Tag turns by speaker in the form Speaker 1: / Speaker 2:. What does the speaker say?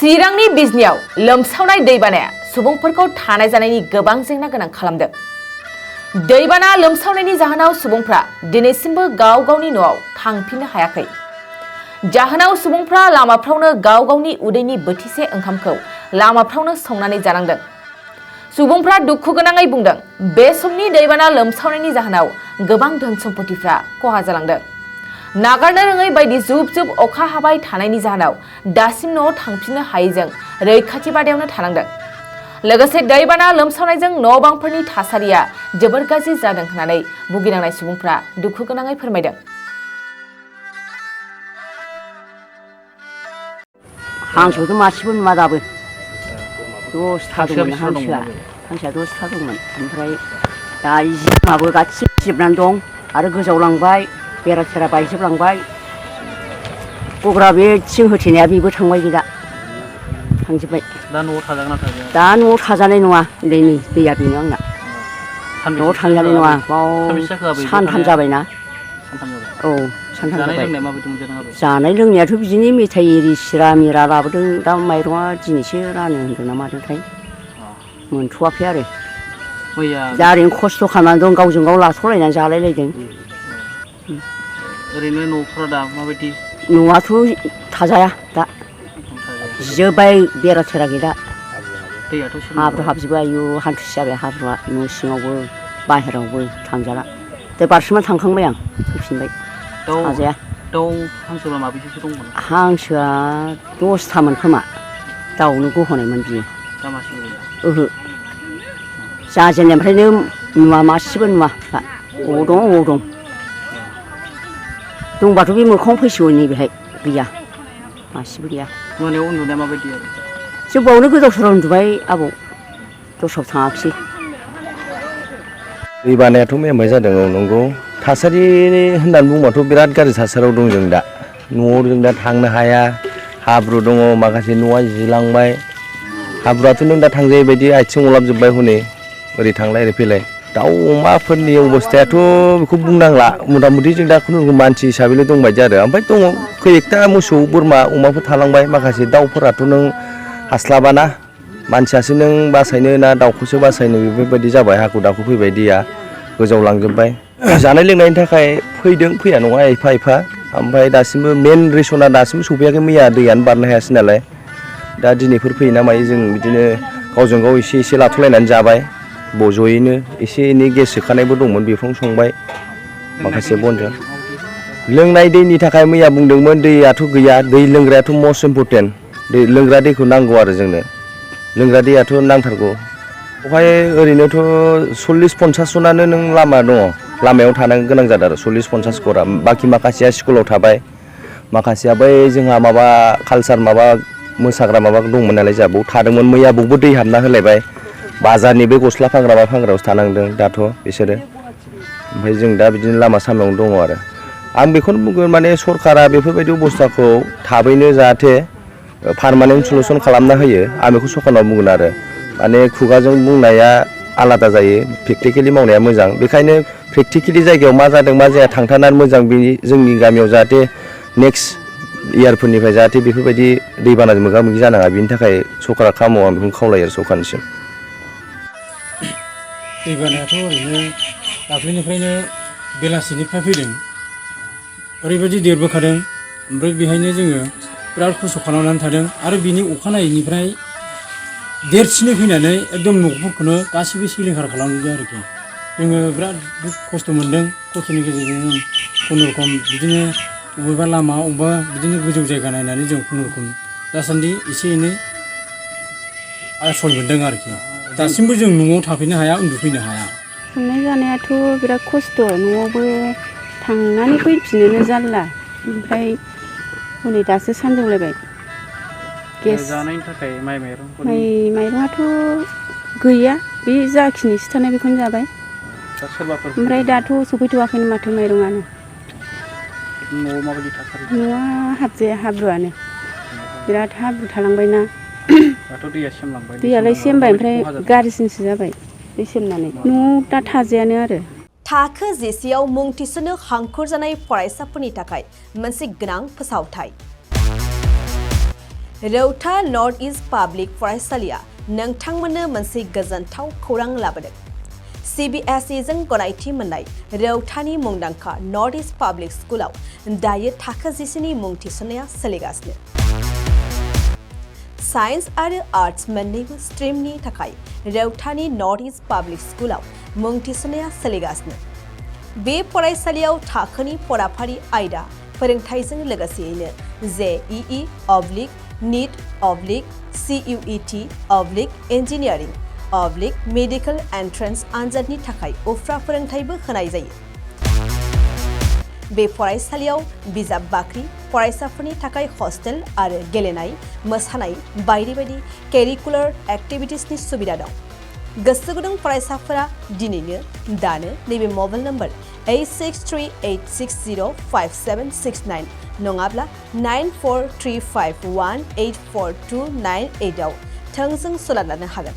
Speaker 1: चिरांनि बिजनियाव लोमसावनाय दैबानाया सुबुंफोरखौ थानाय जानायनि गोबां जेंना गोनां खालामदों। दैबाना लोमसावनायनि जाहोनाव सुबुंफ्रा दिनैसिमबो गाव गावनि न'आव थांफिननो हायाखै। जाहोनाव सुबुंफ्रा लामाफ्रावनो गाव गावनि उदैनि बोथिसे ओंखामखौ लामाफ्रावनो संनानै जानांदों। सुबुंफ्रा दुखु गोनाङै बुंदों, बे समनि दैबाना लोमसावनायनि जाहोनाव गोबां धोन सम्पतिफ्रा खहा जालांदों। नागारनो रोङै बायदि जुब जुब अखा हाबाय थानायनि जाहोनाव दासिम न'आव थांफिननो हायैजों रैखाथि बादायावनो थानांदों। लोगोसे दैबाना लोमसावनायजों न' बांफोरनि थासारिया जोबोर गाज्रि जादों होननानै भुगिनांनाय सुबुंफ्रा दुखु गोनाङै फोरमायदों।
Speaker 2: हांसोथ' मासेबो नुवा दाबो। 10था दंमोन हांसोआ 10था दंमोन। ओमफ्राय दा जिमाबो गासिबो जिबनानै दं आरो गोजावलांबाय, बेरा थेरा बायजोबलांबाय। गग्रा बे थिं होथेनाया बेबो थांबाय गैला, थांजोब्बाय।
Speaker 3: दा न'आव थाजागोन ना थाजाया?
Speaker 2: दा न'आव थाजानाय नङा, दैनि दैया बेनो आंना। न'आव थांजानाय नङा, बाव सानथाम जाबायना। औ, सानथाम जाबाय। जानाय लोंनायाथ' बिदिनो मेथाइ एरि सिरा मिरा लाबोदों। दा माइरङा दिनैसो रानो होन्दों ना मादोंथाय, मोनथ'वाखै आरो। दा ओरैनो खस्थ' खालामनानै दं, गावजों गाव लाथ'लायनानै जालायलायदों।
Speaker 3: ओरैनो न'फोरा दा माबायदि?
Speaker 2: न'आथ' थाजाया दा, जिजोब्बाय, बेरा थेरा गैला। हाब्रु हाबजोब्बाय, आयु हान्थुसे जाबाय हाब्रुआ, न' सिङावबो बाहेरायावबो थांजाला। दा बारसोमनानै थांखांबाय आं, फैफिनबाय, थाजाया।
Speaker 3: दाउ हांसोआ माबायदिसो दंमोन?
Speaker 2: हांसोआ 10थामोन खोमा, दाउनो गहोनायमोन बियो।
Speaker 3: दा मासेबो गैला?
Speaker 2: ओहो, जाजेननायनिफ्रायनो नुवा, मासेबो नुवा दा। अबाव दं अबाव दं। दंबाथ' बे मोखाङाव फैसिगौ नैबेहाय, गैया, मासेबो गैया।
Speaker 3: मोनायाव उन्दुनाया माबायदि?
Speaker 2: जों बावनो गोदाव सोराव उन्दुबाय आबौ, दस्रायाव थाङाखिसै।
Speaker 4: दै बानायाथ' मैयानिफ्राय जादों, औ नंगौ। थासारि होननानै बुंबाथ' बिराद गाज्रि थासारियाव दं जों दा। न'आव जों दा थांनो हाया, हाब्रु दङ, माखासे न'आ जिलांबाय। हाब्रुआथ' नों दा थांजायै बायदि आथिं अलाबजोब्बाय हनै, ओरै थांलाय ओरै फैलाय। दाउ अमाफोरनि अबस्थायाथ' बेखौ बुंनांला, मथा मथि जों दा खुनुरुखुम मानसि हिसाबैल' दंबायदि आरो। ओमफ्राय दङ खै-एकथा मोसौ बोरमा अमाफोर थालांबाय। माखासे दाउफोराथ' नों हास्लाबाना, मानसियासो नों बासायनो ना दाउखौसो बासायनो, बेफोरबायदि जाबाय। हाखु दाखु फैबाय, दैया गोजावलांजोब्बाय। जानाय लोंनायनि थाखाय फैदों, फैया नङा, एफा एफा। ओमफ्राय दासिमबो मेन रेसना दासिमबो सफैयाखै, मैया दैयानो बारनो हायासै नालाय। दा दिनैफोर फैयो ना मायो, जों बिदिनो गावजों गाव एसे एसे लाथ'लायनानै जाबाय। ज'यैनो एसे एनै गेस सोखानायबो दंमोन, बेफोरावनो संबाय माखासे बनजों। लोंनाय दैनि थाखाय मैया बुंदोंमोन, दैयाथ' गैया। दै लोंग्रायाथ' मस्ट इम्परटेन्ट। दै लोंग्रा दैखौ नांगौ आरो जोंनो, लोंग्रा दैयाथ' नांथारगौ। बेवहाय ओरैनोथ' 40-50 जनानो नों लामा दङ, लामायाव थानो गोनां जादों आरो 40-50 घरा। बाखि माखासेया स्कुलाव थाबाय, माखासेया बै जोंहा माबा कालसार माबा मोसाग्रा माबा दंमोन नालाय, जोंहा बाव थादोंमोन। मैया बावबो दै हाबना होलायबाय। बाजारनि बे गस्ला फानग्रा मा फानग्रायावसो थानांदों दाथ' बिसोरो। ओमफ्राय जों दा बिदिनो लामा सामायावनो दङ आरो। आं बेखौनो बुंगोन, माने सरकारा बेफोरबायदि अबस्थाखौ थाबैनो जाहाथे पारमानेन्ट सलुसन खालामना होयो, आं बेखौ सरकारनाव बुंगोन आरो। माने खुगाजों बुंनाया आलादा जायो, प्रेक्टिकेलि मावनाया मोजां। बेखायनो प्रेक्टिकेलि जायगायाव मा जादों मा जाया थांथारनानै मोजां, बेनि जोंनि गामियाव जाहाथे नेक्स्ट इयारफोरनिफ्राय जाहाथे बेफोरबायदि दैबानाजों मोगा मोगि जानाङा, बेनि थाखाय सरकारा खामावो, आं बेखौनो खावलायो आरो सरकारनिसिम।
Speaker 5: दैबानायाथ' ओरैनो दाख्लैनिफ्रायनो बेलासिनिफ्राय फैदों, ओरैबायदि देरबोखादों। ओमफ्राय बेहायनो जोङो बिराद खस्थ' खालामनानै थादों। आरो बिनि अखानायैनिफ्राय देरसिनै फैनानै एकदम न'खरखौनो गासिबो सिलिंखार खालामजोबदों आरोखि। जोङो बिराद खस्थ' मोनदों। खस्थ'नि गेजेरजों जों खुनुरुखुम बिदिनो बबेबा लामा, बबेबा बिदिनो गोजौ जायगा नायनानै जों खुनुरुखुम दासान्दि एसे एनै आश्रय मोनदों आरोखि। दासिमबो जों न'आव थाफैनो हाया, उन्दुफैनो हाया।
Speaker 6: संनाय जानायाथ' बिराद खस्थ', न'आवबो थांनानै फैफिननोनो जारला। ओमफ्राय हनै दासो सानजौलायबाय। गेस
Speaker 3: जानायनि थाखाय
Speaker 6: माइरङाथ' गैया, बे जाखिनि एसे थानाय बेखौनो जाबाय। ओमफ्राय दाथ' सफैथ'वाखैनो माथो माइरङानो।
Speaker 3: न'आव माबायदि थासारि?
Speaker 6: न'आ हाबजाया, हाब्रुआनो बिराद हाब्रु थालांबायना।
Speaker 3: दाथ' दैया सेमलांबाय।
Speaker 6: दैयालाय सेमबाय, ओमफ्राय गाज्रिसिनसो जाबाय दै सेमनानै। न'आव दा थाजायानो आरो।
Speaker 7: थाखो जिसेआव मुं थिसननो हांखुर जानाय फरायसाफोरनि थाखाय मोनसे गोनां फोसावथाय। रौता नर्थ इस्ट पाब्लिक फरायसालिया नोंथांमोननो मोनसे गोजोनथाव खौरां लाबोदों। CBSE जों गनायथि मोननाय रौतानि मुंदांखा नर्थ इस्ट पाब्लिक स्कुलाव दायो थाखो 10 नि मुं थिसननाया सोलिगासिनो। साइन्स आरो आर्ट्स मोन्नैबो स्ट्रिमनि थाखाय रौतानि नर्थ इस्ट पाब्लिक स्कुलाव मुं थिसननाया सोलिगासिनो। बे फरायसालियाव थाखोनि फराफारि आयदा फोरोंथायजों लोगोसेयैनो JEE oblique NEET oblique CUET oblique engineering oblique medical entrance आनजादनि थाखाय उफ्रा फोरोंथायबो होनाय जायो। बे फरायसालियाव बिजाब बाख्रि, फरायसाफोरनि थाखाय हस्टेल आरो गेलेनाय, मोसानाय बायदि बायदि केरिकुलार एक्टिभिटिसनि सुबिदा दं। गोसो गुदुं फरायसाफोरा दिनैनो दानो नैबे मबाइल नम्बर 8638605769 नङाब्ला 9435184298 आव थोंजों सोलोंनो हागोन।